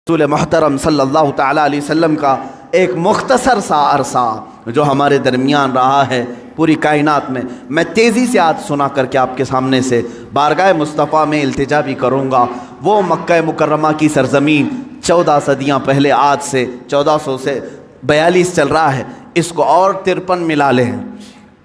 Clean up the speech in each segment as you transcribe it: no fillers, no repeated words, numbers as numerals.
रसूल मोहतरम सल्लल्लाहु ताला अलैहि वसल्लम का एक मुख्तसर सा अरसा जो हमारे दरमियान रहा है पूरी कायनात में, मैं तेज़ी से आज सुना करके आपके सामने से बारगाह मुस्तफ़ा में इल्तिजा भी करूँगा। वो मक्का मुकर्रमा की सरज़मीन 14 सदियाँ पहले, आज से 1400 से 42 चल रहा है, इसको और 53 मिला लें,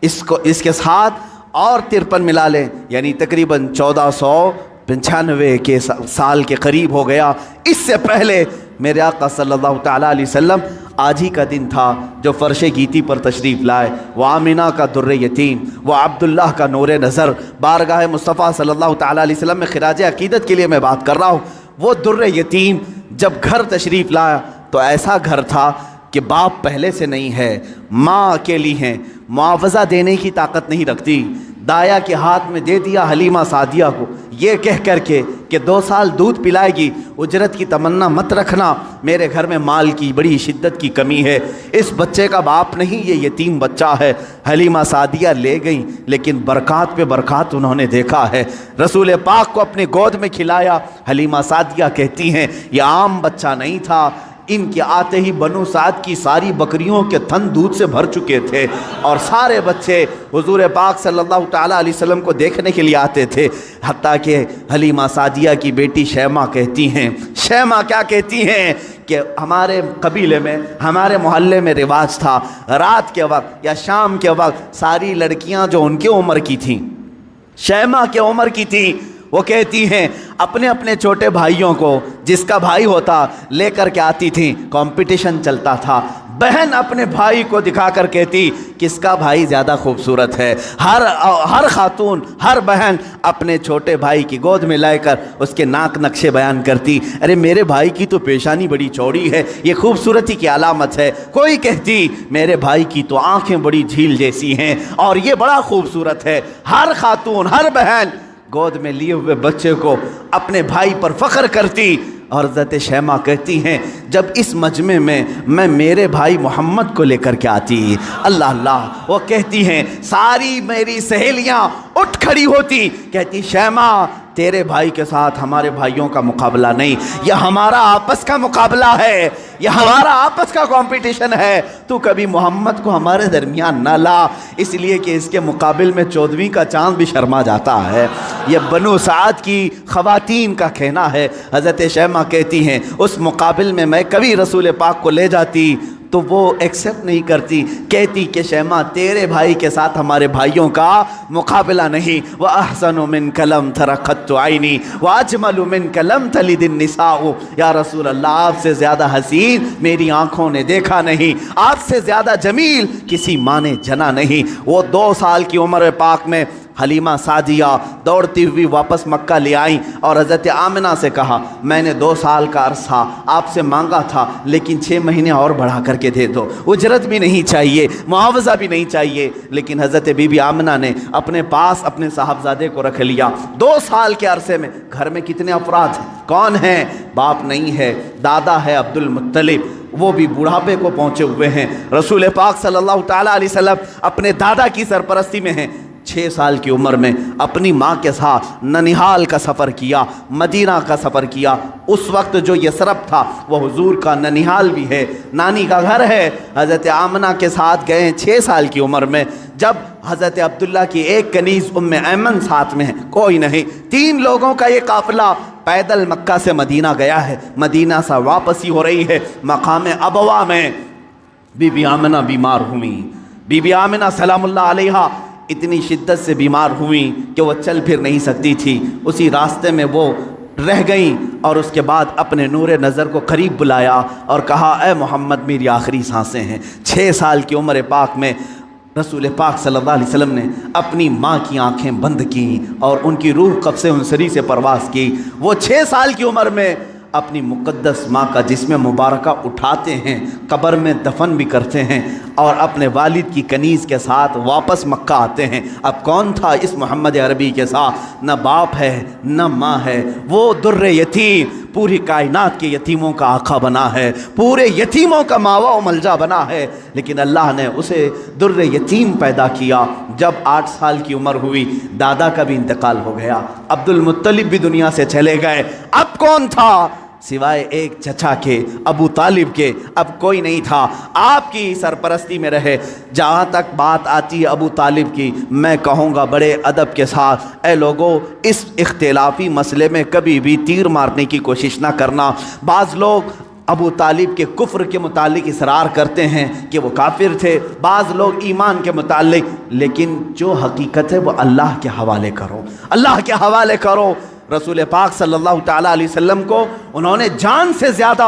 इसके साथ और 53 मिला लें, यानी तकरीबन 1495 के साल के करीब हो गया। इससे पहले मेरे आका सल्लल्लाहु ताला अलैहि वसल्लम आज ही का दिन था जो फ़र्श गीती पर तशरीफ़ लाए। वह आमिना का दुर्रे यतीम, वह अब्दुल्लाह का नूरे नज़र, बारगाह मुस्तफ़ा सल्लल्लाहु ताला अलैहि वसल्लम में खिराज अक़ीदत के लिए मैं बात कर रहा हूँ। वो दुर्रे यतीम जब घर तशरीफ़ लाया तो ऐसा घर था कि बाप पहले से नहीं है, माँ अकेली हैं, मुआवज़ा देने की ताकत नहीं रखती। दाया के हाथ में दे दिया हलीमा सादिया को, ये कह कर के कि 2 साल दूध पिलाएगी, उजरत की तमन्ना मत रखना, मेरे घर में माल की बड़ी शिद्दत की कमी है। इस बच्चे का बाप नहीं, ये यतीम बच्चा है। हलीमा सादिया ले गई, लेकिन बरक़ात पे बरक़ात उन्होंने देखा है। रसूल पाक को अपने गोद में खिलाया। हलीमा सादिया कहती हैं ये आम बच्चा नहीं था, इनके आते ही बनु साद की सारी बकरियों के थन दूध से भर चुके थे और सारे बच्चे हुजूर पाक सल्लल्लाहु ताला अलैहि वसल्लम को देखने के लिए आते थे। हत्ता कि हलीमा सादिया की बेटी शैमा कहती हैं, शैमा क्या कहती हैं कि हमारे कबीले में, हमारे मोहल्ले में रिवाज था, रात के वक्त या शाम के वक्त सारी लड़कियां जो उनके उम्र की थीं, शैमा के उम्र की थी, वो कहती हैं अपने अपने छोटे भाइयों को, जिसका भाई होता लेकर के आती थी, कंपटीशन चलता था। बहन अपने भाई को दिखा कर कहती किसका भाई ज़्यादा खूबसूरत है। हर खातून, हर बहन अपने छोटे भाई की गोद में लाकर उसके नाक नक्शे बयान करती, अरे मेरे भाई की तो पेशानी बड़ी चौड़ी है, ये खूबसूरती की अलामत है। कोई कहती मेरे भाई की तो आँखें बड़ी झील जैसी हैं और ये बड़ा खूबसूरत है। हर खातून, हर बहन गोद में लिए हुए बच्चे को अपने भाई पर फ़ख्र करती। और हज़रत शैमा कहती हैं जब इस मजमे में मैं मेरे भाई मोहम्मद को लेकर के आती, अल्लाह अल्लाह, वो कहती हैं सारी मेरी सहेलियां उठ खड़ी होती, कहती शैमा तेरे भाई के साथ हमारे भाइयों का मुकाबला नहीं, यह हमारा आपस का मुकाबला है, यह हमारा आपस का कंपटीशन है। तू कभी मोहम्मद को हमारे दरमियान ना ला, इसलिए कि इसके मुकाबिल में 14वीं का चांद भी शर्मा जाता है। यह बनु साद की ख़वातीन का कहना है। हज़रत शैमा कहती हैं उस मुकाबिल में मैं कभी रसूल पाक को ले जाती तो वो एक्सेप्ट नहीं करती, कहती कि शैमा तेरे भाई के साथ हमारे भाइयों का मुकाबला नहीं। वह अहसनु मिन कलम तरक़्क़त आइनी व अजमलु मिन कलम तलिदिन निसाउ, या रसूल अल्लाह आपसे ज़्यादा हसीन मेरी आँखों ने देखा नहीं, आपसे ज़्यादा जमील किसी माँ ने जना नहीं। वो 2 साल की उम्र पाक में हलीमा सादिया दौड़ती हुई वापस मक्का ले आई और हज़रत आमिना से कहा मैंने 2 साल का अरसा आपसे मांगा था, लेकिन 6 महीने और बढ़ा करके दे दो, उजरत भी नहीं चाहिए, मुआवज़ा भी नहीं चाहिए। लेकिन हज़रत बीबी आमिना ने अपने पास अपने साहबजादे को रख लिया। 2 साल के अरसे में घर में कितने अफराद हैं, कौन हैं? बाप नहीं है, दादा है अब्दुल मुत्तलिब, वो भी बुढ़ापे को पहुँचे हुए हैं। रसूल पाक सल्लल्लाहु ताला अलैहि वसल्लम अपने दादा की सरपरस्ती में हैं। 6 साल की उम्र में अपनी माँ के साथ ननिहाल का सफ़र किया, मदीना का सफ़र किया। उस वक्त जो यसरब था वो हुजूर का ननिहाल भी है, नानी का घर है। हज़रत आमना के साथ गए 6 साल की उम्र में। जब हज़रत अब्दुल्ला की एक कनीज़ उम्मे ऐमन साथ में है, कोई नहीं, 3 लोगों का ये काफ़िला पैदल मक्का से मदीना गया है। मदीना से वापसी हो रही है। मकाम अबवा में बीबी आमिना बीमार हुई। बीबी आमिना सलामुल्लाह अलैहा इतनी शिद्दत से बीमार हुई कि वह चल फिर नहीं सकती थी। उसी रास्ते में वो रह गई और उसके बाद अपने नूरे नज़र को करीब बुलाया और कहा ए मोहम्मद मेरी आखिरी सांसें हैं। 6 साल की उम्र पाक में रसूल पाक सल्लल्लाहु अलैहि वसल्लम ने अपनी माँ की आंखें बंद की और उनकी रूह कब्ज़े उनसरी से परवास की। वो 6 साल की उम्र में अपनी मुक़द्दस माँ का जिस्म मुबारका उठाते हैं, कब्र में दफन भी करते हैं और अपने वालिद की कनीज़ के साथ वापस मक्का आते हैं। अब कौन था इस मोहम्मद अरबी के साथ? न बाप है न माँ है, वो दुर्रे यतीम पूरी कायनात के यतीमों का आका बना है, पूरे यतीमों का मावा मलजा बना है। लेकिन अल्लाह ने उसे दुर्रे यतीम पैदा किया। जब 8 साल की उम्र हुई दादा का भी इंतकाल हो गया, अब्दुल मुत्तलिब भी दुनिया से चले गए। अब कौन था? सिवाय एक चचा के, अबू तालिब के, अब कोई नहीं था। आपकी सरपरस्ती में रहे। जहाँ तक बात आती है अबू तालिब की, मैं कहूँगा बड़े अदब के साथ, ए लोगों, इस इख्तिलाफी मसले में कभी भी तीर मारने की कोशिश ना करना। बाज़ लोग अबू तालिब के कुफ्र के मुतालिक इसरार करते हैं कि वो काफिर थे, बाज़ लोग ईमान के मुतालिक, लेकिन जो हकीकत है वो अल्लाह के हवाले करो, अल्लाह के हवाले करो। रसूल पाक सल्लल्लाहु तआला अलैहि वसल्लम को उन्होंने जान से ज़्यादा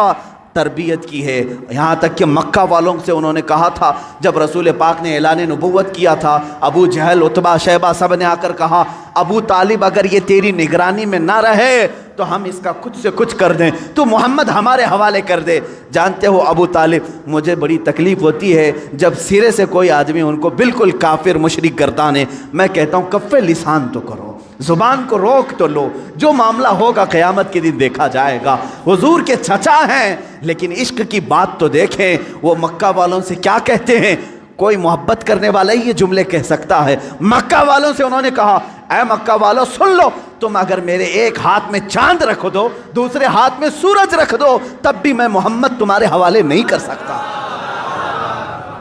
तरबियत की है। यहाँ तक कि मक्का वालों से उन्होंने कहा था, जब रसूल पाक ने ऐलान नबुव्वत किया था, अबू जहल, उतबा, शैबा सब ने आकर कहा, अबू तालिब अगर ये तेरी निगरानी में ना रहे तो हम इसका कुछ से कुछ कर दें, तो मोहम्मद हमारे हवाले कर दे। जानते हो अबू तालिब, मुझे बड़ी तकलीफ़ होती है जब सिरे से कोई आदमी उनको बिल्कुल काफिर मुशरिक गर्दाने। मैं कहता हूँ कफ़े लिसान तो करो, ज़ुबान को रोक तो लो, जो मामला होगा क़यामत के दिन देखा जाएगा। हुजूर के चचा हैं, लेकिन इश्क की बात तो देखें, वो मक्का वालों से क्या कहते हैं। कोई मोहब्बत करने वाला ही ये जुमले कह सकता है। मक्का वालों से उन्होंने कहा, ऐ मक्का वालों सुन लो, तुम अगर मेरे एक हाथ में चांद रख दो, दूसरे हाथ में सूरज रख दो, तब भी मैं मोहम्मद तुम्हारे हवाले नहीं कर सकता।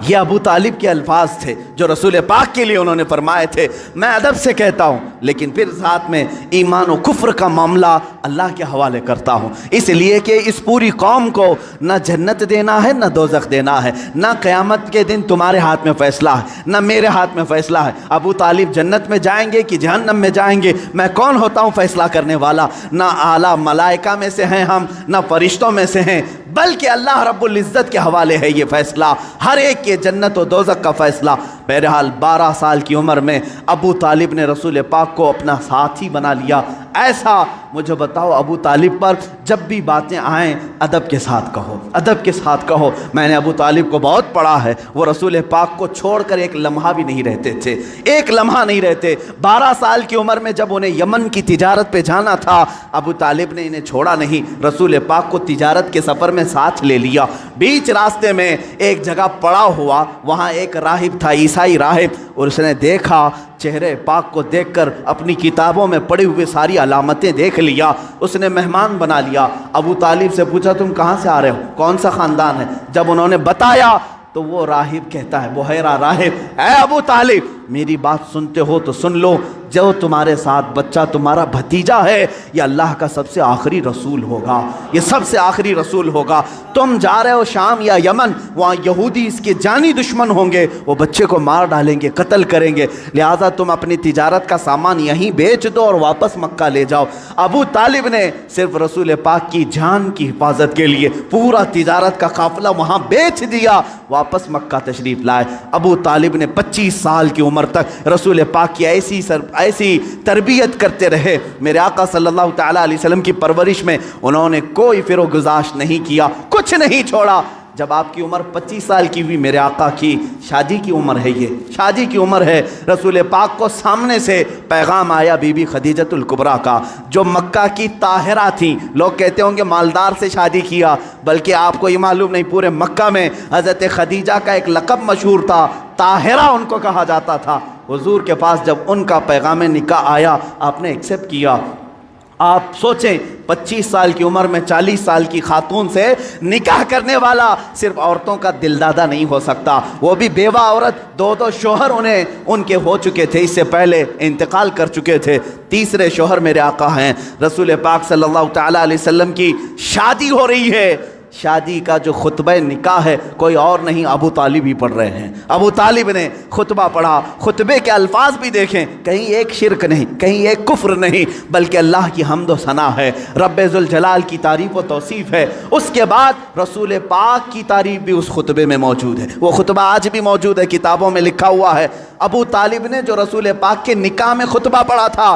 ये अबू तालिब के अल्फाज थे जो रसूल पाक के लिए उन्होंने फरमाए थे। मैं अदब से कहता हूँ, लेकिन फिर साथ में ईमान और कुफ्र का मामला अल्लाह के हवाले करता हूँ, इसलिए कि इस पूरी कौम को न जन्नत देना है न दोज़ख देना है, न क़यामत के दिन तुम्हारे हाथ में फ़ैसला है न मेरे हाथ में फ़ैसला है। अबू तालिब जन्नत में जाएंगे कि जहन्नम में जाएंगे, मैं कौन होता हूँ फ़ैसला करने वाला। ना आला मलाइका में से हैं हम, ना फरिश्तों में से हैं, बल्कि अल्लाह रब्बुल इज़्ज़त के हवाले है ये फ़ैसला, हर एक के जन्नत और दोज़ख का फ़ैसला। बहरहाल 12 साल की उम्र में अबू तालिब ने रसूल पाक को अपना साथी बना लिया। ऐसा मुझे बताओ, अबू तालिब पर जब भी बातें आएँ अदब के साथ कहो, अदब के साथ कहो। मैंने अबू तालिब को बहुत पढ़ा है, वो रसूल पाक को छोड़कर एक लम्हा भी नहीं रहते थे, एक लम्हा नहीं रहते। 12 साल की उम्र में जब उन्हें यमन की तिजारत पे जाना था, अबू तालिब ने इन्हें छोड़ा नहीं, रसूल पाक को तिजारत के सफ़र में साथ ले लिया। बीच रास्ते में एक जगह पड़ा हुआ, वहाँ एक राहिब था, ईसाई राहिब, और उसने देखा, चेहरे पाक को देखकर अपनी किताबों में पड़ी हुई सारी अलामतें देख लिया, उसने मेहमान बना लिया। अबू तालिब से पूछा, तुम कहाँ से आ रहे हो, कौन सा ख़ानदान है। जब उन्होंने बताया तो वो राहिब कहता है, बुहैरा राहिब, ऐ अबू तालिब, मेरी बात सुनते हो तो सुन लो, जो तुम्हारे साथ बच्चा तुम्हारा भतीजा है, ये अल्लाह का सबसे आखिरी रसूल होगा, ये सबसे आखिरी रसूल होगा। तुम जा रहे हो शाम या यमन, वहाँ यहूदी इसके जानी दुश्मन होंगे, वो बच्चे को मार डालेंगे, कत्ल करेंगे, लिहाजा तुम अपनी तिजारत का सामान यहीं बेच दो और वापस मक्का ले जाओ। अबू तालिब ने सिर्फ रसूल पाक की जान की हिफाजत के लिए पूरा तिजारत का काफिला वहाँ बेच दिया, वापस मक्का तशरीफ़ लाए। अबू तालिब ने 25 साल की उम्र तक रसूल पाक की ऐसी तरबियत करते रहे। मेरे आका सल्लल्लाहु तआला अलैहि वसल्लम की परवरिश में उन्होंने कोई फिरोगुज़ाश नहीं किया, कुछ नहीं छोड़ा। जब आपकी उम्र 25 साल की हुई, मेरे आका की शादी की उम्र है, ये शादी की उम्र है, रसूल पाक को सामने से पैगाम आया बीबी खदीजतुल कुबरा का, जो मक्का की ताहिरा थी। लोग कहते होंगे मालदार से शादी किया, बल्कि आपको ये मालूम नहीं, पूरे मक्का में हज़रत खदीजा का एक लक़ब मशहूर था, ताहिरा उनको कहा जाता था। हुजूर के पास जब उनका पैगाम निकाह आया, आपने एक्सेप्ट किया। आप सोचें, 25 साल की उम्र में 40 साल की खातून से निकाह करने वाला सिर्फ औरतों का दिलदादा नहीं हो सकता, वो भी बेवा औरत, 2 शोहर उनके हो चुके थे, इससे पहले इंतकाल कर चुके थे। तीसरे शोहर मेरे आका हैं, रसूल पाक सल्लल्लाहु तआला अलैहि वसल्लम की शादी हो रही है। शादी का जो खुतबा निकाह है कोई और नहीं, अबू तालिब ही पढ़ रहे हैं। अबू तालिब ने खुतबा पढ़ा, खुतबे के अल्फाज भी देखें, कहीं एक शिरक नहीं, कहीं एक कुफ्र नहीं, बल्कि अल्लाह की हम्द व सना है, रब्बे ज़ुल जलाल की तारीफ़ व तौसीफ़ है। उसके बाद रसूल पाक की तारीफ़ भी उस खुतबे में मौजूद है, वो खुतबा आज भी मौजूद है, किताबों में लिखा हुआ है। अबू तालिब ने जो रसूल पाक के निकाह में खुतबा पढ़ा था,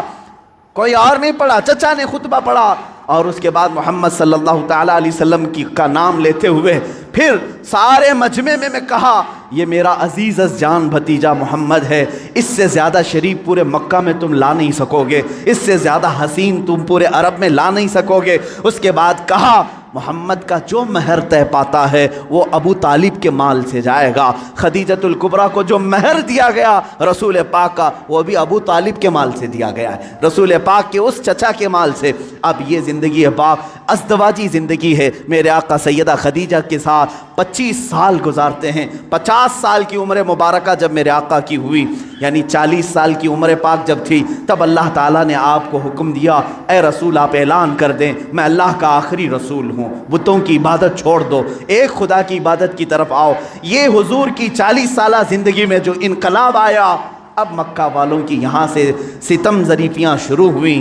कोई और नहीं पढ़ा, चचा ने खुतबा पढ़ा, और उसके बाद मोहम्मद सल्लल्लाहु तआला अलैहि वसल्लम की का नाम लेते हुए फिर सारे मजमे में कहा, ये मेरा अजीज़ जान भतीजा मोहम्मद है, इससे ज़्यादा शरीफ पूरे मक्का में तुम ला नहीं सकोगे, इससे ज़्यादा हसीन तुम पूरे अरब में ला नहीं सकोगे। उसके बाद कहा, मोहम्मद का जो महर तय पाता है वो अबू तालिब के माल से जाएगा। खदीजतुल कुबरा को जो महर दिया गया रसूल पाक का, वो भी अबू तालिब के माल से दिया गया है, रसूल पाक के उस चचा के माल से। अब ये ज़िंदगी पाक अज़दवाजी ज़िंदगी है। मेरे आका सैयदा खदीजा के साथ 25 साल गुजारते हैं। 50 साल की उम्र मुबारका जब मेरे आका की हुई, यानी 40 साल की उम्र पाक जब थी, तब अल्लाह ताला ने आपको हुक्म दिया, ए रसूल आप ऐलान कर दें मैं अल्लाह का आखिरी रसूल हूँ, बुतों की इबादत छोड़ दो, एक खुदा की इबादत की तरफ आओ। ये हुजूर की 40 साल ज़िंदगी में जो इनकलाब आया, अब मक्का वालों की यहाँ से सितम ज़रीफ़ियाँ शुरू हुई।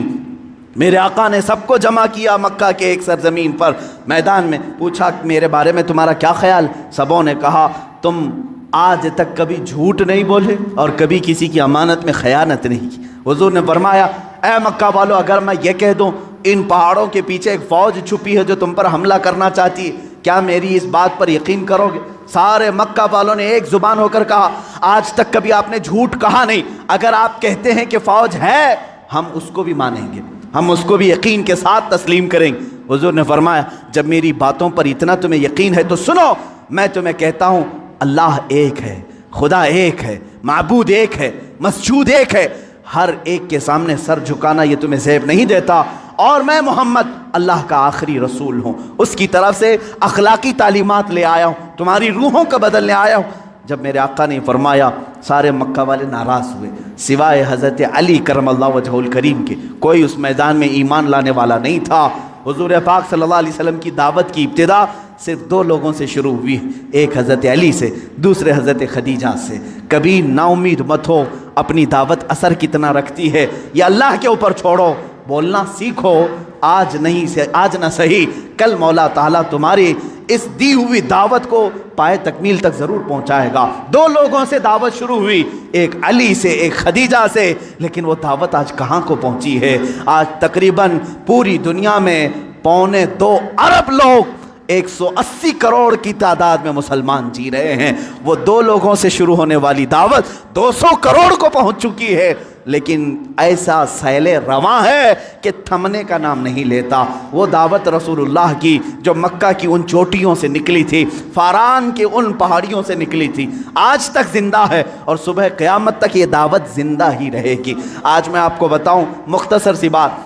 मेरे आका ने सबको जमा किया मक्का के एक सरजमीन पर, मैदान में, पूछा मेरे बारे में तुम्हारा क्या ख्याल। सबों ने कहा तुम आज तक कभी झूठ नहीं बोले और कभी किसी की अमानत में खयानत नहीं की। हुजूर ने फरमाया, ए मक्का वालों, अगर मैं ये कह दूं इन पहाड़ों के पीछे एक फ़ौज छुपी है जो तुम पर हमला करना चाहती है, क्या मेरी इस बात पर यकीन करोगे? सारे मक्का वालों ने एक ज़ुबान होकर कहा, आज तक कभी आपने झूठ कहा नहीं, अगर आप कहते हैं कि फ़ौज है हम उसको भी मानेंगे, हम उसको भी यकीन के साथ तस्लीम करेंगे। हुजूर ने फरमाया, जब मेरी बातों पर इतना तुम्हें यकीन है तो सुनो, मैं तुम्हें कहता हूँ अल्लाह एक है, खुदा एक है, माबूद एक है, मसजूद एक है, हर एक के सामने सर झुकाना ये तुम्हें ज़ेब नहीं देता, और मैं मोहम्मद अल्लाह का आखिरी रसूल हूँ, उसकी तरफ से अखलाकी तालीमात ले आया हूँ, तुम्हारी रूहों का बदलने आया हूँ। जब मेरे आका ने फरमाया, सारे मक्का वाले नाराज़ हुए, सिवाय हज़रत अली करमल्लाहु वजहुल करीम के कोई उस मैदान में ईमान लाने वाला नहीं था। हुज़ूर पाक सल्लल्लाहु अलैहि वसल्लम की दावत की इब्तिदा सिर्फ 2 लोगों से शुरू हुई, एक हज़रत अली से, दूसरे हज़रत खदीजा से। कभी नाउमीद मत हो, अपनी दावत असर कितना रखती है ये अल्लाह के ऊपर छोड़ो, बोलना सीखो, आज नहीं से आज ना सही कल मौला ताला तुम्हारी इस दी हुई दावत को पाए तकमील तक ज़रूर पहुँचाएगा। 2 लोगों से दावत शुरू हुई, एक अली से, एक खदीजा से, लेकिन वो दावत आज कहाँ को पहुँची है? आज तकरीबन पूरी दुनिया में 2.25 अरब लोग, 180 करोड़ की तादाद में मुसलमान जी रहे हैं। वो 2 लोगों से शुरू होने वाली दावत 200 करोड़ को पहुंच चुकी है, लेकिन ऐसा सैले रवां है कि थमने का नाम नहीं लेता। वो दावत रसूलुल्लाह की जो मक्का की उन चोटियों से निकली थी, फारान के उन पहाड़ियों से निकली थी, आज तक जिंदा है और सुबह क़यामत तक ये दावत जिंदा ही रहेगी। आज मैं आपको बताऊं मुख्तसर सी बात,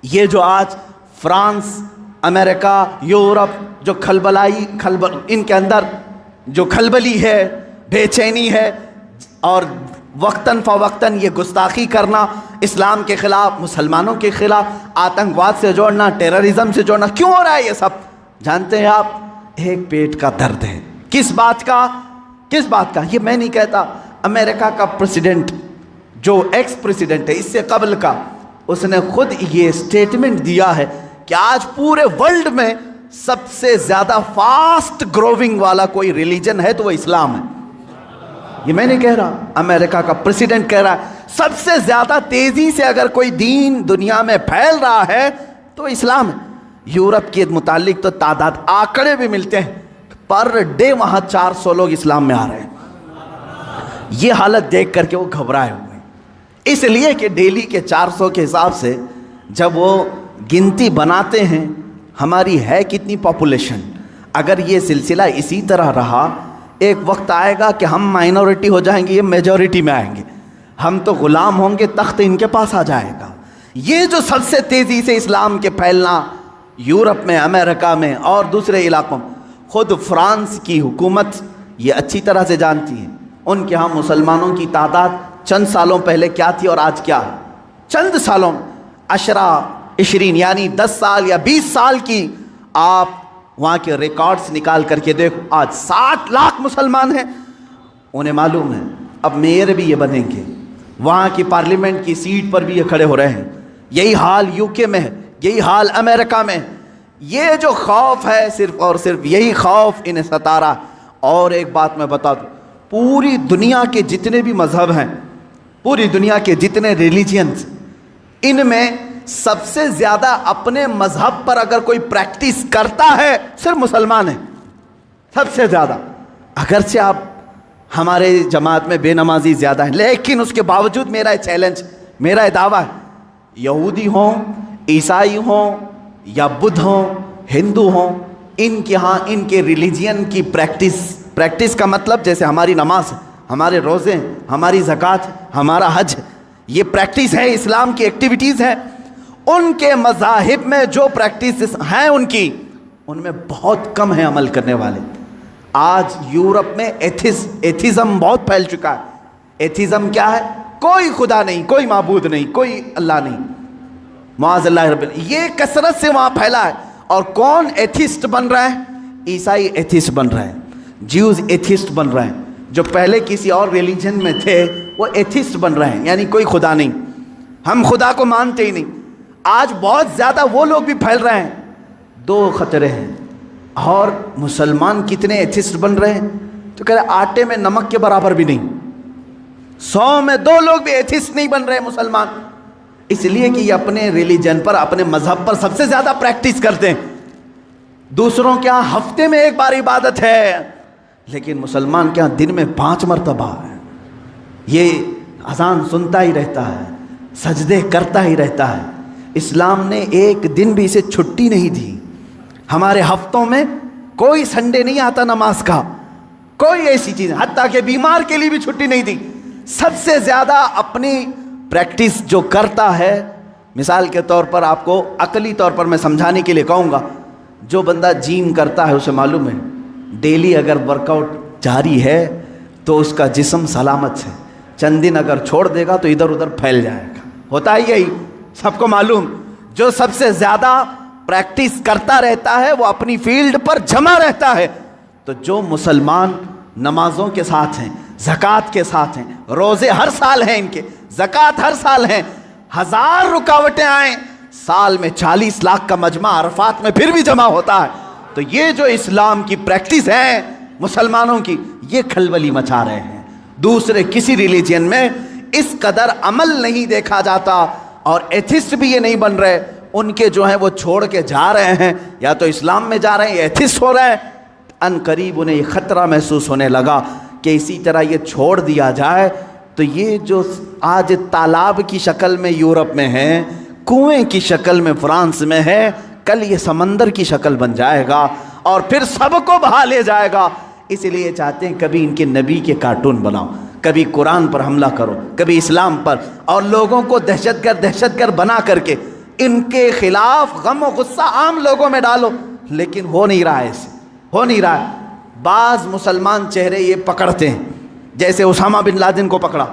ये जो आज फ्रांस, अमेरिका, यूरोप जो इनके अंदर जो खलबली है, बेचैनी है और वक्तन फ़वक्तन ये गुस्ताखी करना, इस्लाम के ख़िलाफ़, मुसलमानों के ख़िलाफ़, आतंकवाद से जोड़ना, टेररिज्म से जोड़ना, क्यों हो रहा है ये सब? जानते हैं आप, एक पेट का दर्द है। किस बात का? किस बात का? ये मैं नहीं कहता, अमेरिका का प्रेसिडेंट जो एक्स प्रेसिडेंट है इससे कबल का, उसने खुद ये स्टेटमेंट दिया है कि आज पूरे वर्ल्ड में सबसे ज़्यादा फास्ट ग्रोविंग वाला कोई रिलीजन है तो वो इस्लाम है। ये मैं नहीं कह रहा, अमेरिका का प्रेसिडेंट कह रहा है सबसे ज़्यादा तेज़ी से अगर कोई दीन दुनिया में फैल रहा है तो इस्लाम है। यूरोप के मुतालिक तो तादाद आंकड़े भी मिलते हैं, पर डे वहाँ 400 लोग इस्लाम में आ रहे हैं। ये हालत देख करके वो घबराए हुए, इसलिए कि डेली के 400 के हिसाब से जब वो गिनती बनाते हैं हमारी है कितनी पॉपुलेशन, अगर ये सिलसिला इसी तरह रहा, एक वक्त आएगा कि हम माइनॉरिटी हो जाएंगे, ये मेजॉरिटी में आएंगे, हम तो गुलाम होंगे, तख्त इनके पास आ जाएगा। ये जो सबसे तेज़ी से इस्लाम के फैलना यूरोप में, अमेरिका में और दूसरे इलाकों में, खुद फ्रांस की हुकूमत ये अच्छी तरह से जानती है उनके यहाँ मुसलमानों की तादाद चंद सालों पहले क्या थी और आज क्या है। चंद सालों, 20 यानी 10 साल या 20 साल की आप वहाँ के रिकॉर्ड्स निकाल करके देखो, आज 60 लाख मुसलमान हैं। उन्हें मालूम है अब मेयर भी ये बनेंगे, वहाँ की पार्लियामेंट की सीट पर भी ये खड़े हो रहे हैं। यही हाल यूके में है, यही हाल अमेरिका में। ये जो खौफ है सिर्फ और सिर्फ यही खौफ इन्हें सता रहा। और एक बात मैं बता दूँ, पूरी दुनिया के जितने भी मज़हब हैं, पूरी दुनिया के जितने रिलीजियंस, इनमें सबसे ज़्यादा अपने मज़हब पर अगर कोई प्रैक्टिस करता है सिर्फ मुसलमान है, सबसे ज़्यादा। अगरचे आप हमारे जमात में बेनमाजी ज़्यादा है, लेकिन उसके बावजूद मेरा चैलेंज, मेरा दावा है, यहूदी हों, ईसाई हों या बुद्ध हों हिंदू हों, इनके यहाँ इनके रिलीजियन की प्रैक्टिस का मतलब जैसे हमारी नमाज, हमारे रोज़े, हमारी ज़कात, हमारा हज, ये प्रैक्टिस है, इस्लाम की एक्टिविटीज़ है। उनके मज़ाहिब में जो प्रैक्टिस हैं उनकी, उनमें बहुत कम है अमल करने वाले। आज यूरोप में एथिज़म बहुत फैल चुका है। एथिज़म क्या है? कोई खुदा नहीं, कोई माबूद नहीं, कोई अल्लाह नहीं, माअज़ल्लाह रब्बिल, ये कसरत से वहाँ फैला है। और कौन एथिस्ट बन रहा है? ईसाई एथिस्ट बन रहा है, ज्यूज़ एथिस्ट बन रहा है। जो पहले किसी और रिलीजन में थे वो एथिस्ट बन रहे हैं, यानी कोई खुदा नहीं, हम खुदा को मानते ही नहीं। आज बहुत ज़्यादा वो लोग भी फैल रहे हैं। दो खतरे हैं। और मुसलमान कितने एथिस्ट बन रहे हैं, तो कह रहे आटे में नमक के बराबर भी नहीं। 100 में 2 लोग भी एथिस्ट नहीं बन रहे मुसलमान, इसलिए कि ये अपने रिलीजन पर, अपने मजहब पर सबसे ज़्यादा प्रैक्टिस करते हैं। दूसरों के यहाँ हफ्ते में 1 बार इबादत है, लेकिन मुसलमान के यहाँ दिन में 5 मरतबा है। ये अजान सुनता ही रहता है, सजदे करता ही रहता है। इस्लाम ने एक दिन भी इसे छुट्टी नहीं दी। हमारे हफ्तों में कोई संडे नहीं आता नमाज का, कोई ऐसी चीज़, हत्ता के बीमार के लिए भी छुट्टी नहीं दी। सबसे ज़्यादा अपनी प्रैक्टिस जो करता है, मिसाल के तौर पर आपको अकली तौर पर मैं समझाने के लिए कहूँगा, जो बंदा जिम करता है उसे मालूम है डेली अगर वर्कआउट जारी है तो उसका जिस्म सलामत है। चंद दिन अगर छोड़ देगा तो इधर उधर फैल जाएगा। होता ही यही, सबको मालूम। जो सबसे ज़्यादा प्रैक्टिस करता रहता है वो अपनी फील्ड पर जमा रहता है। तो जो मुसलमान नमाजों के साथ हैं, ज़कात के साथ हैं, रोज़े हर साल हैं इनके, ज़कात हर साल हैं, 1000 रुकावटें आए, साल में 40 लाख का मजमा अरफात में फिर भी जमा होता है। तो ये जो इस्लाम की प्रैक्टिस है मुसलमानों की, ये खलबली मचा रहे हैं। दूसरे किसी रिलीजन में इस कदर अमल नहीं देखा जाता, और एथिस्ट भी ये नहीं बन रहे। उनके जो है वो छोड़ के जा रहे हैं, या तो इस्लाम में जा रहे हैं, एथिस्ट हो रहे हैं। अनकरीब उन्हें ये ख़तरा महसूस होने लगा कि इसी तरह ये छोड़ दिया जाए तो ये जो आज तालाब की शक्ल में यूरोप में है, कुएं की शक्ल में फ्रांस में है, कल ये समंदर की शक्ल बन जाएगा और फिर सबको बहा ले जाएगा। इसलिए चाहते हैं कभी इनके नबी के कार्टून बनाओ, कभी कुरान पर हमला करो, कभी इस्लाम पर, और लोगों को दहशतगर्द बना करके इनके खिलाफ गम और गुस्सा आम लोगों में डालो। लेकिन हो नहीं रहा है, ऐसे हो नहीं रहा है। बाज़ मुसलमान चेहरे ये पकड़ते हैं, जैसे उसामा बिन लादेन को पकड़ा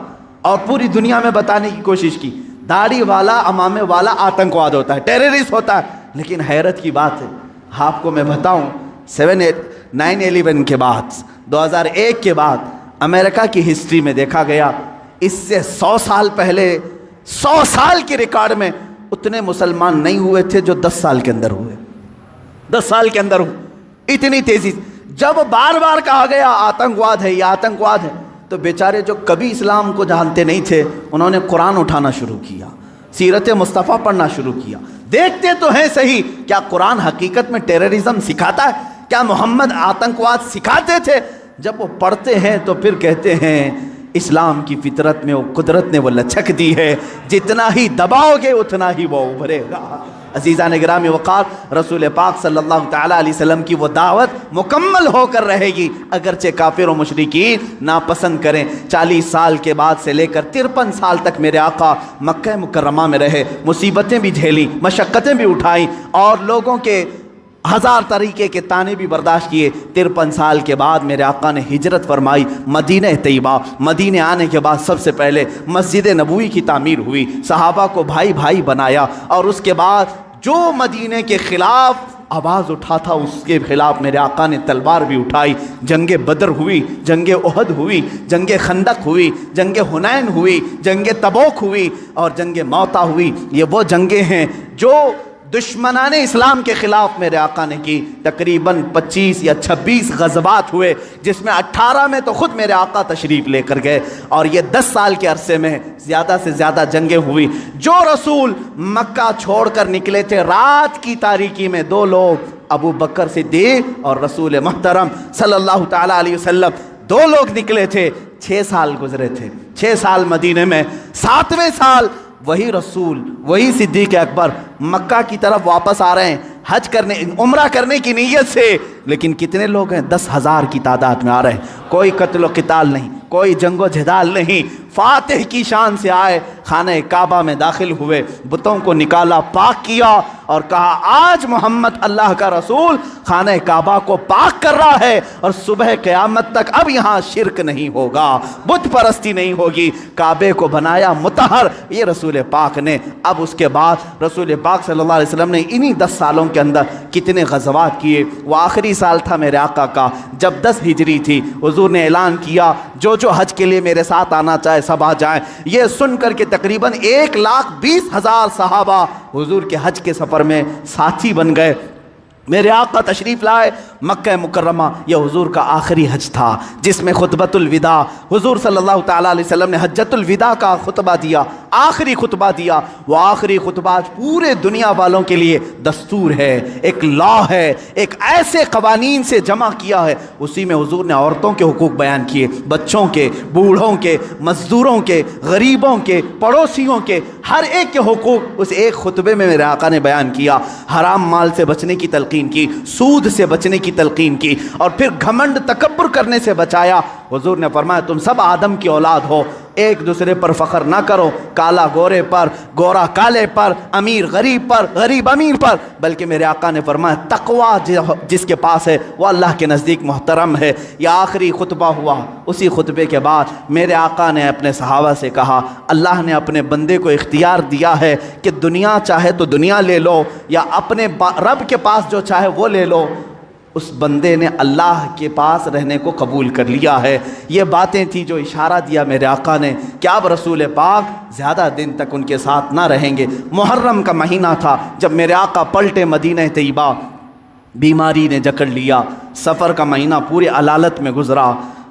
और पूरी दुनिया में बताने की कोशिश की दाढ़ी वाला, अमामे वाला आतंकवाद होता है, टेररिस्ट होता है। लेकिन हैरत की बात है, आपको मैं बताऊं, 9/11 के बाद, 2001 के बाद अमेरिका की हिस्ट्री में देखा गया, इससे 100 साल पहले, 100 साल के रिकॉर्ड में उतने मुसलमान नहीं हुए थे जो 10 साल के अंदर हुए। 10 साल के अंदर हुए इतनी तेजी। जब बार बार कहा गया आतंकवाद है, ये आतंकवाद है, तो बेचारे जो कभी इस्लाम को जानते नहीं थे, उन्होंने कुरान उठाना शुरू किया, सीरत मुस्तफ़ा पढ़ना शुरू किया। देखते तो हैं सही, क्या कुरान हकीकत में टेररिज्म सिखाता है? क्या मोहम्मद आतंकवाद सिखाते थे? जब वो पढ़ते हैं तो फिर कहते हैं इस्लाम की फितरत में, वो कुदरत ने वो लचक दी है, जितना ही दबाओगे उतना ही वो उभरेगा। अज़ीज़ान गिरामी वक़ार, रसूल पाक सल्लल्लाहु तआला अलैहि वसल्लम की वो दावत मुकम्मल होकर रहेगी, अगरचे काफिर और मुशरिकीन नापसंद करें। 40 साल के बाद से लेकर 53 साल तक मेरे आका मक्का मुकर्रमा में रहे, मुसीबतें भी झेली, मशक्क़तें भी उठाई और लोगों के 1000 तरीके के ताने भी बर्दाश्त किए। 53 साल के बाद मेरे आका ने हिजरत फरमाई मदीना तैयबा। मदीने आने के बाद सबसे पहले मस्जिद नबवी की तामीर हुई, सहाबा को भाई भाई बनाया, और उसके बाद जो मदीने के ख़िलाफ़ आवाज़ उठा था उसके ख़िलाफ़ मेरे आका ने तलवार भी उठाई। जंग बदर हुई, जंग उहद हुई, जंग खंदक हुई, जंग हुनैन हुई, जंग तबूक हुई और जंग मौता हुई। ये वो जंगें हैं जो दुश्मनाने इस्लाम के ख़िलाफ़ मेरे आका ने की। तकरीबन 25 या 26 गज़वात हुए, जिसमें 18 में तो ख़ुद मेरे आका तशरीफ़ लेकर गए, और ये 10 साल के अरसे में ज़्यादा से ज़्यादा जंगें हुई। जो रसूल मक्का छोड़कर निकले थे रात की तारीकी में, 2 लोग, अबू बकर सिद्दीक़ और रसूल मोहतरम सल्लल्लाहु तआला अलैहि वसल्लम, 2 लोग निकले थे। 6 साल गुजरे थे, 6 साल मदीने में। 7वें साल वही रसूल, वही सिद्दीक़ अकबर मक्का की तरफ वापस आ रहे हैं। हज करने उम्रा करने की नीयत से, लेकिन कितने लोग हैं? 10,000 की तादाद में आ रहे हैं। कोई कत्ल क़िताल नहीं, कोई जंगो जदाल नहीं, फातिह की शान से आए, खाने काबा में दाखिल हुए, बुतों को निकाला, पाक किया और कहा आज मोहम्मद अल्लाह का रसूल खाने काबा को पाक कर रहा है और सुबह क़यामत तक अब यहाँ शिरक नहीं होगा, बुत परस्ती नहीं होगी। काबे को बनाया मुतहर ये रसूल पाक ने। अब उसके बाद रसूल पाक सल्लल्लाहु अलैहि वसल्लम ने इन्हीं 10 सालों के अंदर कितने ग़ज़वात किए। वो आखिरी साल था मेरे आका का जब 10 हिजरी थी। हुज़ूर ने ऐलान किया जो हज के लिए मेरे साथ आना चाहे सब आ जाएं। ये सुनकर के तकरीबन 1,20,000 सहाबा हुजूर के हज के सफ़र में साथी बन गए। मेरे आका तशरीफ़ लाए मक्का मुकर्रमा। यह हुजूर का आखिरी हज था जिसमें खुतबतुल विदा हुजूर सल्लल्लाहु ताला अलैहि वसल्लम ने हज्जतुल विदा का खुतबा दिया, आखिरी खुतबा दिया। वो आखिरी खुतबा पूरे दुनिया वालों के लिए दस्तूर है, एक लॉ है, एक ऐसे कवानीन से जमा किया है। उसी में हुजूर ने औरतों के हुकूक बयान किए, बच्चों के, बूढ़ों के, मजदूरों के, गरीबों के, पड़ोसियों के, हर एक के हुकूक उस एक खुतबे में मेरे आका ने बयान किया। हराम माल से बचने की तलकीन की, सूद से बचने की तलकीन की और फिर घमंड तकब्बुर करने से बचाया। हुजूर ने फरमाया तुम सब आदम की औलाद हो, एक दूसरे पर फ़ख्र ना करो, काला गोरे पर, गोरा काले पर, अमीर गरीब पर, गरीब अमीर पर, बल्कि मेरे आका ने फरमाया तकवा जिसके पास है वो अल्लाह के नज़दीक मोहतरम है। यह आखिरी खुतबा हुआ। उसी खुतबे के बाद मेरे आका ने अपने सहाबा से कहा अल्लाह ने अपने बंदे को इख्तियार दिया है कि दुनिया चाहे तो दुनिया ले लो या अपने रब के पास जो चाहे वो ले लो। उस बंदे ने अल्लाह के पास रहने को कबूल कर लिया है। ये बातें थी जो इशारा दिया मेरे आका ने कि अब रसूल पाक ज़्यादा दिन तक उनके साथ ना रहेंगे। मुहर्रम का महीना था जब मेरे आका पलटे मदीना तैयबा। बीमारी ने जकड़ लिया, सफ़र का महीना पूरे अलालत में गुजरा।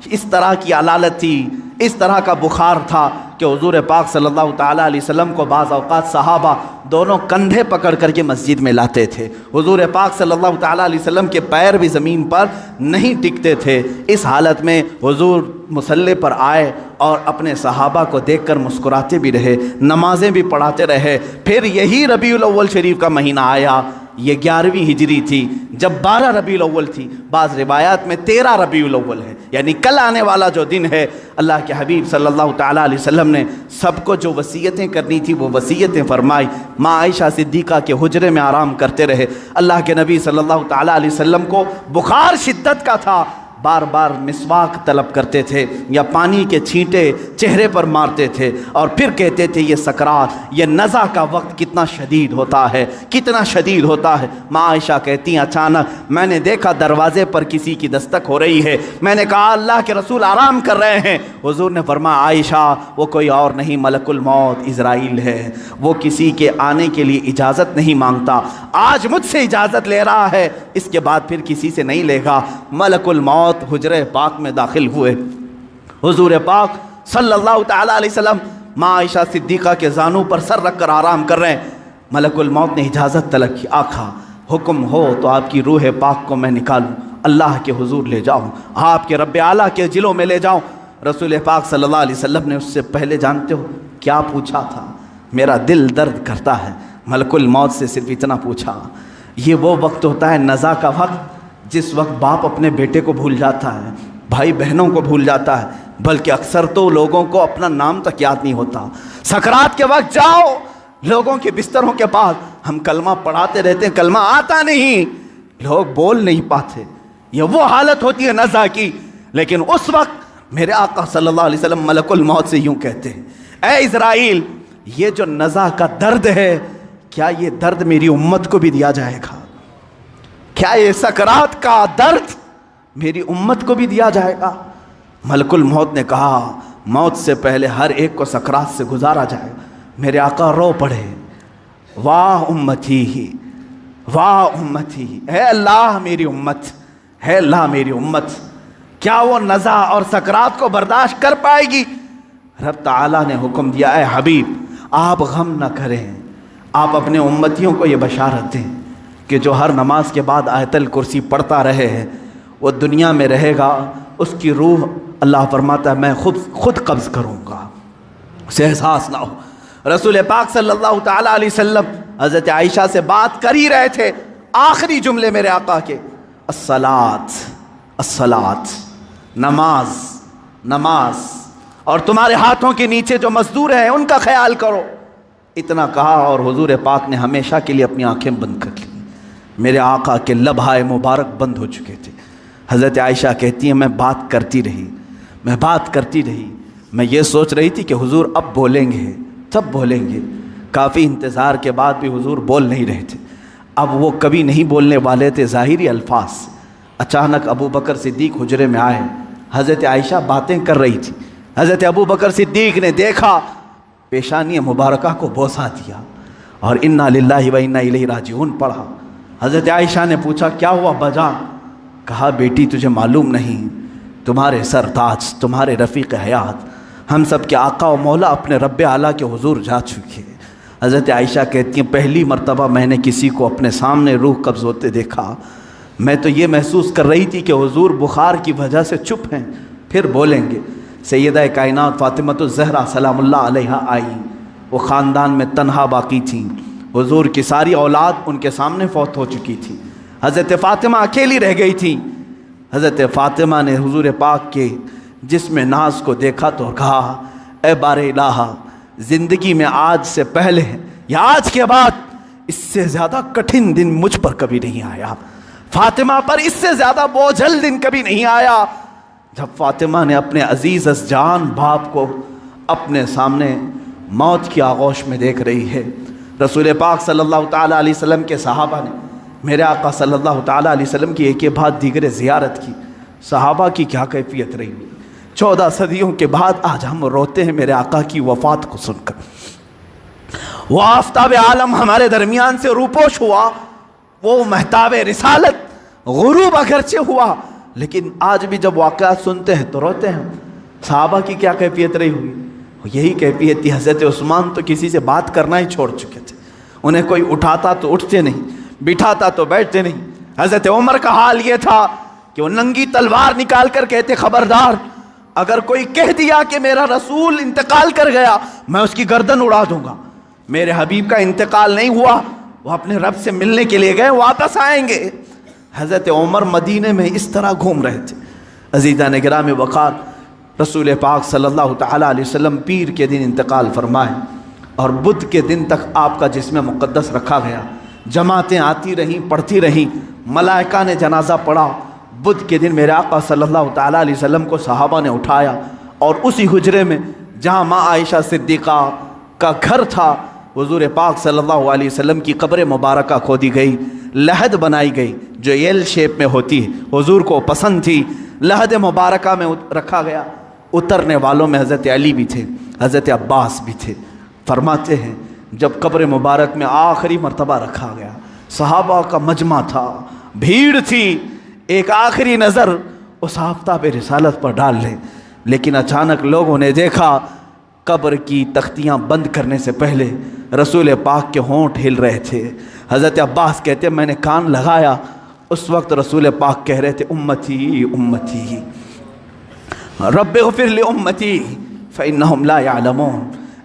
इस तरह की अलालत थी, इस तरह का बुखार था कि हुजूर पाक सल्लल्लाहु ताला अलैहि वसल्लम को बाज़ औक़ात सहाबा दोनों कंधे पकड़ करके मस्जिद में लाते थे। हुजूर पाक सल्लल्लाहु ताला अलैहि वसल्लम के पैर भी ज़मीन पर नहीं टिकते थे। इस हालत में हुजूर मुसल्ले पर आए और अपने सहाबा को देखकर मुस्कुराते भी रहे, नमाजें भी पढ़ाते रहे। फिर यही रबीउल अव्वल शरीफ का महीना आया। ये 11वीं हिजरी थी जब 12 रबीउल अव्वल थी। बाज़ रिवायात में 13 रबीउल अव्वल है, यानी कल आने वाला जो दिन है। अल्लाह के हबीब सल्लल्लाहु ताला अलैहि वसल्लम ने सबको जो वसीयतें करनी थी वो वसीयतें फरमाई। माँ आयशा सिद्दीक़ा के हुजरे में आराम करते रहे। अल्लाह के नबी सल्लल्लाहु ताला अलैहि वसल्लम को बुखार शिद्दत का था, बार बार मिसवाक तलब करते थे या पानी के छींटे चेहरे पर मारते थे और फिर कहते थे ये सकरात, ये नज़ा का वक्त कितना शदीद होता है, कितना शदीद होता है। माँ आयशा कहती हैं अचानक मैंने देखा दरवाज़े पर किसी की दस्तक हो रही है। मैंने कहा अल्लाह के रसूल आराम कर रहे हैं। हुजूर ने फरमाया आयशा वो कोई और नहीं मलकुल मौत इज़राइल है, वो किसी के आने के लिए इजाज़त नहीं मांगता। आज मुझसे इजाज़त ले रहा है, इसके बाद फिर किसी से नहीं लेगा। मलकुल मौत हुजरे पाक में दाखिल हुए। हुजूर पाक सल्लल्लाहु ताला अलैहि वसल्लम माँ आयशा सिद्दीक़ा के जानू पर सर रख कर आराम कर रहे हैं। मलकुल मौत ने इजाज़त तलब की, आका हुक्म हो तो आपकी रूह पाक को मैं निकालूं, अल्लाह के हुजूर ले जाऊं, आपके रब आला के जिलों में ले जाऊं। रसूल पाक सल्लल्लाहु अलैहि वसल्लम ने उससे पहले जानते हो क्या पूछा था? मेरा दिल दर्द करता है। मलकुल मौत से सिर्फ इतना पूछा, ये वो वक्त होता है नज़ा का वक्त जिस वक्त बाप अपने बेटे को भूल जाता है, भाई बहनों को भूल जाता है, बल्कि अक्सर तो लोगों को अपना नाम तक याद नहीं होता। सकरात के वक्त जाओ लोगों के बिस्तरों के पास, हम कलमा पढ़ाते रहते हैं, कलमा आता नहीं, लोग बोल नहीं पाते। ये वो हालत होती है नज़ा की। लेकिन उस वक्त मेरे आका सल्लल्लाहु अलैहि वसल्लम मलकुल मौत से यूं कहते हैं, ऐ इज़राइल ये जो नज़ा का दर्द है, क्या ये दर्द मेरी उम्मत को भी दिया जाएगा? क्या ये सकरात का दर्द मेरी उम्मत को भी दिया जाएगा? मलकुल मौत ने कहा मौत से पहले हर एक को सकरात से गुजारा जाएगा। मेरे आका रो पड़े, वाह उम्मती ही, वाह उम्मती, है अल्लाह मेरी उम्मत, है अल्लाह मेरी उम्मत, क्या वो नज़ा और सकरात को बर्दाश्त कर पाएगी? रब ताला ने हुक्म दिया है हबीब आप गम न करें, आप अपने उम्मतियों को ये बशारत दें कि जो हर नमाज के बाद आयतल कुर्सी पढ़ता रहे है वो दुनिया में रहेगा, उसकी रूह अल्लाह फरमाता है मैं खुद कब्ज़ करूँगा, उसे एहसास ना हो। रसूल पाक सल्लल्लाहु ताला अलैहि वसल्लम हज़रत आयशा से बात कर ही रहे थे, आखिरी जुमले मेरे आका के, अस्सलात अस्सलात, नमाज नमाज, और तुम्हारे हाथों के नीचे जो मजदूर हैं उनका ख्याल करो। इतना कहा और हुजूर पाक ने हमेशा के लिए अपनी आंखें बंद कर ली। मेरे आका के लम्हाए मुबारक बंद हो चुके थे। हज़रत आयशा कहती हैं मैं बात करती रही, मैं बात करती रही, मैं ये सोच रही थी कि हुजूर अब बोलेंगे, तब बोलेंगे। काफ़ी इंतज़ार के बाद भी हुजूर बोल नहीं रहे थे। अब वो कभी नहीं बोलने वाले थे ज़ाहिरी अल्फाज। अचानक अबू बकर सिद्दीक हुजरे में आए। हज़रत आयशा बातें कर रही थी। हज़रत अबू बकर सिद्दीक ने देखा, पेशानी मुबारका को बोसा दिया और इन्ना लिल्लाहि व इन्ना इलैहि राजिऊन पढ़ा। हज़रत आयशा ने पूछा क्या हुआ बजा? कहा बेटी तुझे मालूम नहीं, तुम्हारे सरताज, तुम्हारे रफ़ीक़ हयात, हम सब के आका व मौला अपने रब्बे आला के हुजूर जा चुके। हज़रत आयशा कहती हैं पहली मर्तबा मैंने किसी को अपने सामने रूह कब्ज़ होते देखा। मैं तो ये महसूस कर रही थी कि हुजूर बुखार की वजह से चुप हैं, फिर बोलेंगे। सैयदा कायनात फ़ातिमतुज़ ज़हरा सलामुल्लाह अलैहा आई। वो ख़ानदान में तन्हा बाकी थी। हुजूर की सारी औलाद उनके सामने फौत हो चुकी थी। हज़रत फ़ातिमा अकेली रह गई थी। हज़रत फ़ातिमा ने हुजूर पाक के जिस्म नाज को देखा तो कहा ए बारे इलाहा, ज़िंदगी में आज से पहले या आज के बाद इससे ज़्यादा कठिन दिन मुझ पर कभी नहीं आया। फ़ातिमा पर इससे ज़्यादा बोझल दिन कभी नहीं आया। जब फ़ातिमा ने अपने अजीज़ जान बाप को अपने सामने मौत की आगोश में देख रही है। रसूल पाक सल्लल्लाहु ताला अलैहि वसल्लम के सहाबा ने मेरे आका सल्लल्लाहु ताला अलैहि वसल्लम की एक बाद दीगर ज़ियारत की। सहाबा की क्या कैफियत रही। 14 सदियों के बाद आज हम रोते हैं मेरे आका की वफ़ात को सुनकर। वो आफ्ताब आलम हमारे दरमियान से रूपोश हुआ, वो महताब रिसालत गुरूब अगरचे हुआ, लेकिन आज भी जब वाक़यात सुनते हैं तो रोते हैं। सहाबा की क्या कैफियत रही हुई, यही कैफियत थी। हज़रत उस्मान तो किसी से बात करना ही छोड़ चुके थे। उन्हें कोई उठाता तो उठते नहीं, बिठाता तो बैठते नहीं। हज़रत उमर का हाल ये था कि वो नंगी तलवार निकाल कर कहते खबरदार, अगर कोई कह दिया कि मेरा रसूल इंतकाल कर गया मैं उसकी गर्दन उड़ा दूंगा। मेरे हबीब का इंतकाल नहीं हुआ, वो अपने रब से मिलने के लिए गए, वापस आएंगे। हज़रत उमर मदीने में इस तरह घूम रहे थे। अज़ीज़ा ने गिराम वक़ार रसूल पाक सल्लल्लाहु ताला अलैहि वसल्लम पीर के दिन इंतकाल फरमाए और बुध के दिन तक आपका जिस्म मुक़द्दस रखा गया। जमातें आती रहीं, पढ़ती रहीं, मलाइका ने जनाजा पढ़ा। बुध के दिन मेरे आका सल्लल्लाहु ताला अलैहि वसल्लम को सहाबा ने उठाया और उसी हुजरे में जहाँ माँ आयशा सिद्दीक़ा का घर था, हुजूर पाक सल्लल्लाहु अलैहि वसल्लम की कब्र मुबारका खोदी गई, लहद बनाई गई जो एल शेप में होती है, हुजूर को पसंद थी। लहद मुबारका में रखा गया। उतरने वालों में हज़रत अली भी थे, हज़रत अब्बास भी थे। फरमाते हैं जब कब्र मुबारक में आखिरी मर्तबा रखा गया, सहाबा का मजमा था, भीड़ थी, एक आखिरी नज़र उस आफ्ताब रिसालत पर डाल लें। लेकिन अचानक लोगों ने देखा कब्र की तख्तियाँ बंद करने से पहले रसूल पाक के होंठ हिल रहे थे। हज़रत अब्बास कहते मैंने कान लगाया, उस वक्त रसूल पाक कह रहे थे उम्मती उम्मती रब्बिग़फिर लि उम्मती फ़इन्नहुम ला यअलमून।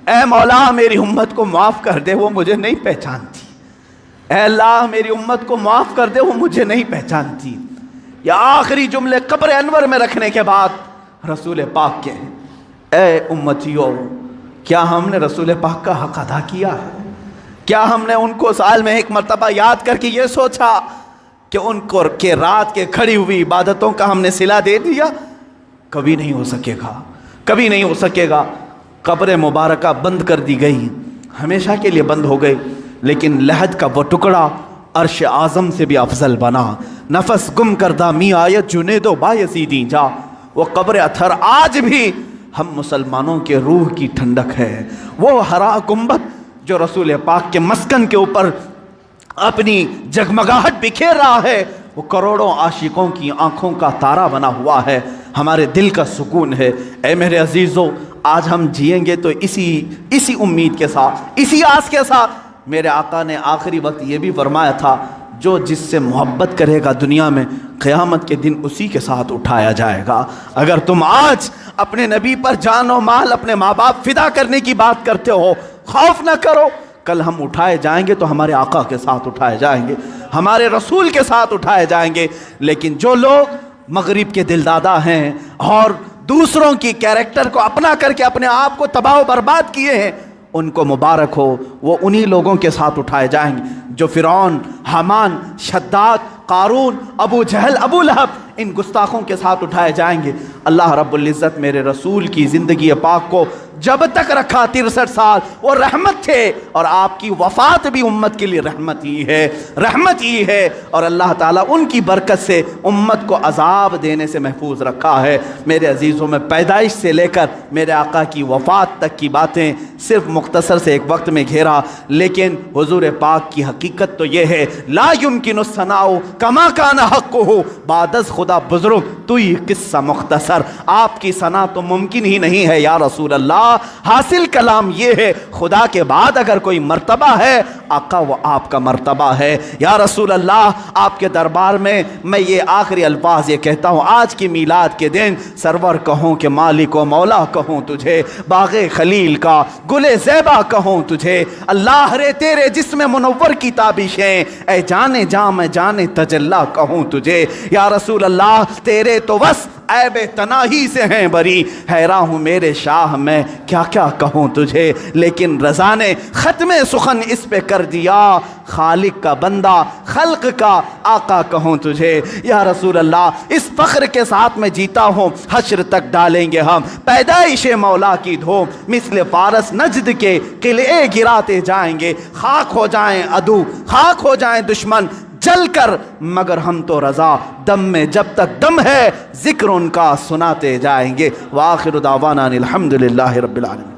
ऐ मौला मेरी उम्मत को माफ़ कर दे, वो मुझे नहीं पहचानती। ऐ अल्लाह मेरी उम्मत को माफ़ कर दे, वो मुझे नहीं पहचानती। या आखिरी जुमले कब्र अनवर में रखने के बाद रसूल पाक के, ऐ उम्मतियों, क्या हमने रसूल पाक का हक़ अदा किया है? क्या हमने उनको साल में एक मरतबा याद करके ये सोचा कि उनको के रात के खड़ी हुई इबादतों का हमने सिला दे दिया? कभी नहीं हो सकेगा, कभी नहीं हो सकेगा। कब्र मुबारका बंद कर दी गई, हमेशा के लिए बंद हो गई, लेकिन लहद का वो टुकड़ा अर्श आज़म से भी अफजल बना। नफस गुम करदा मी आयत जुनेदो बायसीदी जा। वो कब्र अथर आज भी हम मुसलमानों के रूह की ठंडक है। वो हरा गुंबद जो रसूल पाक के मस्कन के ऊपर अपनी जगमगाहट बिखेर रहा है, वो करोड़ों आशिकों की आंखों का तारा बना हुआ है, हमारे दिल का सुकून है। ऐ मेरे अजीज़ों, आज हम जिएंगे तो इसी उम्मीद के साथ, इसी आस के साथ। मेरे आका ने आखिरी वक्त ये भी फरमाया था, जो जिससे मोहब्बत करेगा दुनिया में, क़यामत के दिन उसी के साथ उठाया जाएगा। अगर तुम आज अपने नबी पर जान और माल, अपने माँ बाप फिदा करने की बात करते हो, खौफ न करो, कल हम उठाए जाएंगे तो हमारे आका के साथ उठाए जाएंगे। हमारे रसूल के साथ उठाए जाएंगे। लेकिन जो लोग मगरिब के दिलदादा हैं और दूसरों की कैरेक्टर को अपना करके अपने आप को तबाह बर्बाद किए हैं, उनको मुबारक हो, वो उन्हीं लोगों के साथ उठाए जाएंगे जो फिरौन, हामान, शद्दाद, कारून, अबू जहल, अबू लहब, इन गुस्ताखों के साथ उठाए जाएंगे। अल्लाह रब्बुल इज़्ज़त मेरे रसूल की ज़िंदगी पाक को जब तक रखा 63 साल, वो रहमत थे, और आपकी वफ़ात भी उम्मत के लिए रहमत ही है, रहमत ही है। और अल्लाह ताला उनकी बरकत से उम्मत को अजाब देने से महफूज रखा है। मेरे अजीज़ों में पैदाइश से लेकर मेरे आका की वफ़ात तक की बातें सिर्फ मुख्तसर से एक वक्त में घेरा, लेकिन हुजूर पाक की हकीकत तो ये है, ला युमकिनु सनाउ कमा काना हक़्क़ुहु, बादस खुदा बुजुर्ग तू ही किस्सा मुख्तसर, आपकी सना तो मुमकिन ही नहीं है या रसूल अल्लाह। हासिल कलाम ये है, खुदा के बाद अगर कोई मर्तबा है आका वो आपका मर्तबा है या रसूल अल्लाह। आपके दरबार में मैं ये आखिरी अल्फाज ये कहता हूँ, आज की मीलाद के दिन सरवर कहूँ कि मालिक व मौला कहूँ तुझे, बाग़े खलील का गुले ज़ैबा कहूँ तुझे, अल्लाह रे तेरे जिस्म मुनव्वर की ताबिशें, ऐ जाने जा मैं जाने तजल्ला कहूँ तुझे या रसूल अल्लाह। तेरे तो बस ऐबे तनाही से हैं बरी, हैरान हूँ मेरे शाह मैं क्या क्या कहूँ तुझे। लेकिन रज़ा ने ख़त्म सुखन इस पे कर दिया, खालिक का बंदा खल्क का आका कहूँ तुझे या रसूल अल्लाह। इस फ़ख्र के साथ मैं जीता हूँ, हश्र तक डालेंगे हम पैदाइश मौला की धूम, मिस्ल फारस नजद के किले गिराते जाएंगे, खाक हो जाएं अदू, खाक हो जाएं दुश्मन जल कर, मगर हम तो रज़ा दम में जब तक दम है जिक्र उनका सुनाते जाएंगे। व आखिर दावाना अनिल हम्दुलिल्लाहि रब्बिल आलमीन।